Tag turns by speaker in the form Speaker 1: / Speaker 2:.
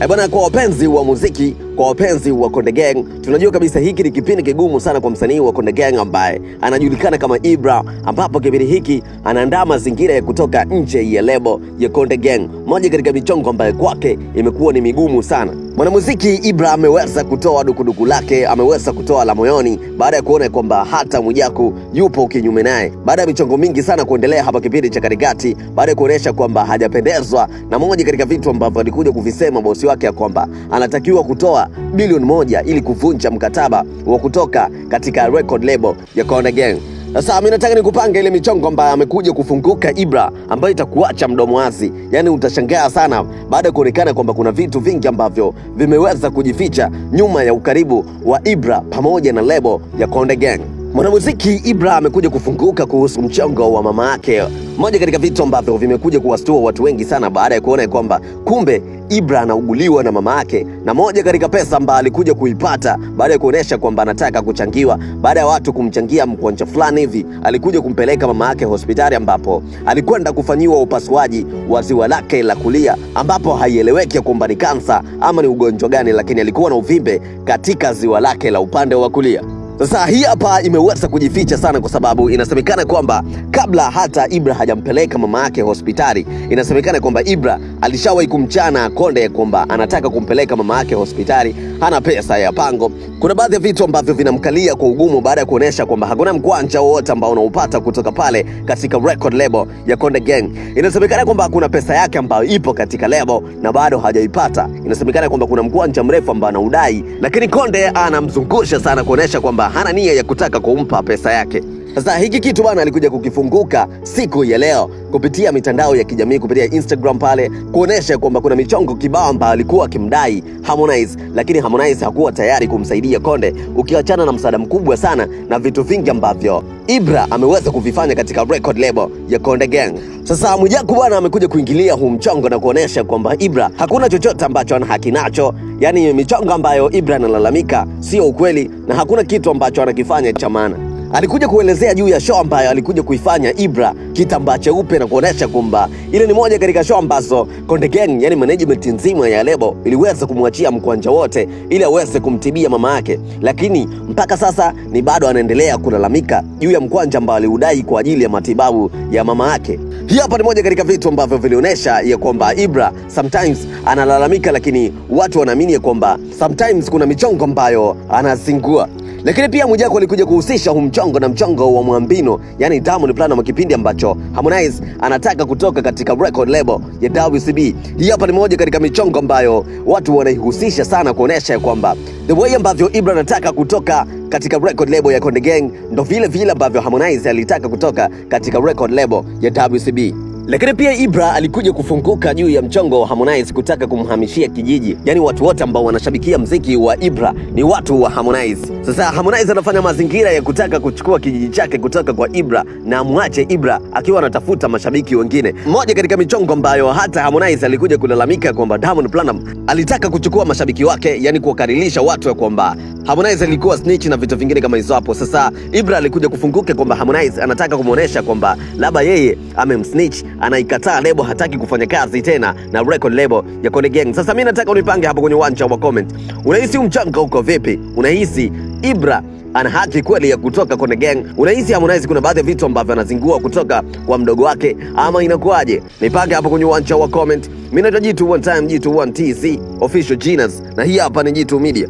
Speaker 1: Bwana, kwa wapenzi wa muziki, kwa wapenzi wa Konde Gang, tunajua kabisa hiki ni kipindi kigumu sana kwa msanii wa Konde Gang ambaye anajulikana kama Ibra, ambapo kipindi hiki anaandaa mazingira ya kutoka nje ya lebo ya Konde Gang, moja katika michongo ambayo kwake imekuwa ni migumu sana. Mwanamuziki Ibra ameweza kutoa dukuduku lake, ameweza kutoa la moyoni baada ya kuona kwamba hata Mwijaku yupo kinyume naye, baada ya michongo mingi sana kuendelea hapa kipindi cha katikati, baada ya kuonesha kwamba hajapendezwa na moja katika vitu ambavyo alikuja kuvisema bosi wake, ya kwamba anatakiwa kutoa bilioni 1 ili kuvunja mkataba wa kutoka katika record label ya Konde Gang. Sasa mimi nataka nikupange ile michongo ambayo amekuja kufunguka Ibra, ambayo itakuacha mdomo wazi. Yaani utashangaa sana baada ya kuonekana kwamba kuna vitu vingi ambavyo vimeweza kujificha nyuma ya ukaribu wa Ibra pamoja na lebo ya Konde Gang. Mwanamuziki Ibra amekuja kufunguka kuhusu mchongo wa mama yake, moja katika vitu ambavyo vimekuja kuwastua watu wengi sana baada ya kuona kwamba kumbe Ibra anauguliwa na mama yake, na moja katika pesa ambayo alikuja kuipata baada ya kuonesha kwamba anataka kuchangiwa, baada ya watu kumchangia mkwanja fulani hivi, alikuja kumpeleka mama yake hospitali ambapo alikwenda kufanyiwa upasuaji wa ziwa lake la kulia, ambapo haieleweki kwamba ni kansa ama ni ugonjwa gani, lakini alikuwa na uvimbe katika ziwa lake la upande wa kulia. Sasa hii hapa imeweza kujificha sana, kwa sababu inasemekana kwamba kabla hata Ibra hajampeleka mama yake hospitali, inasemekana kwamba Ibra alishawahi kumchana Konde kwamba anataka kumpeleka mama yake hospitali, hana pesa ya pango. Kuna baadhi ya vitu ambavyo vinamkalia kwa ugumu baada ya kuonesha kwamba hakuna mkwanja wowote ambao unaupata kutoka pale katika record label ya Konde Gang. Inasemekana kwamba kuna pesa yake ambayo ipo katika label na bado hajaipata. Inasemekana kwamba kuna mkwanja mrefu ambao anaudai, lakini Konde anamzungusha sana kuonesha kwamba hana nia ya kutaka kumpa pesa yake. Sasa hiki kitu bwana alikuja kukifunguka siku ya leo kupitia mitandao ya kijamii, kupitia Instagram pale, kuonesha kwamba kuna michongo kibao ambayo alikuwa akimdai Harmonize, lakini Harmonize hakuwa tayari kumsaidia Konde, ukiachana na msaada mkubwa sana na vitu vingi ambavyo Ibra ameweza kuvifanya katika record label ya Konde Gang. Sasa Mwijaku bwana amekuja kuingilia huu mchongo na kuonesha kwamba Ibra hakuna chochote ambacho ana haki nacho. Yaani michongo ambayo Ibra analalamika sio ukweli na hakuna kitu ambacho anakifanya cha maana. Alikuja kuelezea juu ya show ambayo alikuja kuifanya Ibra, kitambaa cheupe, na kuonesha kwamba ile ni moja katika show ambazo Konde Gang, yani management nzima ya lebo, iliweza kumwachia mkwanja wote ili aweze kumtibia mama yake, lakini mpaka sasa ni bado anaendelea kulalamika juu ya mkwanja ambao aliudai kwa ajili ya matibabu ya mama yake. Hii hapa ni moja katika vitu ambavyo vilionyesha ya kwamba Ibra sometimes analalamika, lakini watu wanaamini kwamba sometimes kuna michongo ambayo anazingua. Lakini pia Mwijaku alikuja kuhusisha huu mchongo na mchongo wa Mwambino, yani Diamond Platnumz, kipindi ambacho Harmonize anataka kutoka katika record label ya WCB. Hii hapa ni moja katika michongo ambayo watu wanaihusisha sana kuonesha kwamba the way ambavyo Ibra anataka kutoka katika record label ya Konde Gang ndo vile vile ambavyo Harmonize alitaka kutoka katika record label ya WCB. Lakini pia Ibra alikuja kufunguka juu ya mchongo wa Harmonize kutaka kumhamishia kijiji. Yaani watu wote ambao wanashabikia mziki wa Ibra ni watu wa Harmonize. Sasa Harmonize anafanya mazingira ya kutaka kuchukua kijiji chake kutoka kwa Ibra na amwache Ibra akiwa anatafuta mashabiki wengine. Mmoja katika michongo ambayo hata Harmonize alikuja kulalamika kwamba Diamond Platnumz alitaka kuchukua mashabiki wake, yani kuwakaririsha watu ya kwamba Harmonize alikuwa snitch na vitu vingine kama hizo hapo. Sasa Ibra alikuja kufunguka kwamba Harmonize anataka kumuonesha kwamba labda yeye amemsnitch, anaikataa lebo, hataki kufanya kazi tena na record label ya Konde Gang. Sasa mimi nataka unipange hapo kwenye uwanja wa comment. Unahisi mchongo uko vipi? Unahisi Ibra ana haki kweli ya kutoka Konde Gang? Unahisi Harmonize kuna baadhi ya vitu ambavyo anazingua kutoka kwa mdogo wake ama inakuaje? Nipange hapo kwenye uwanja wa comment. Mimi naitwa Jitu One Time, Jitu One TZ Official Genius, na hii hapa ni Jitu Media.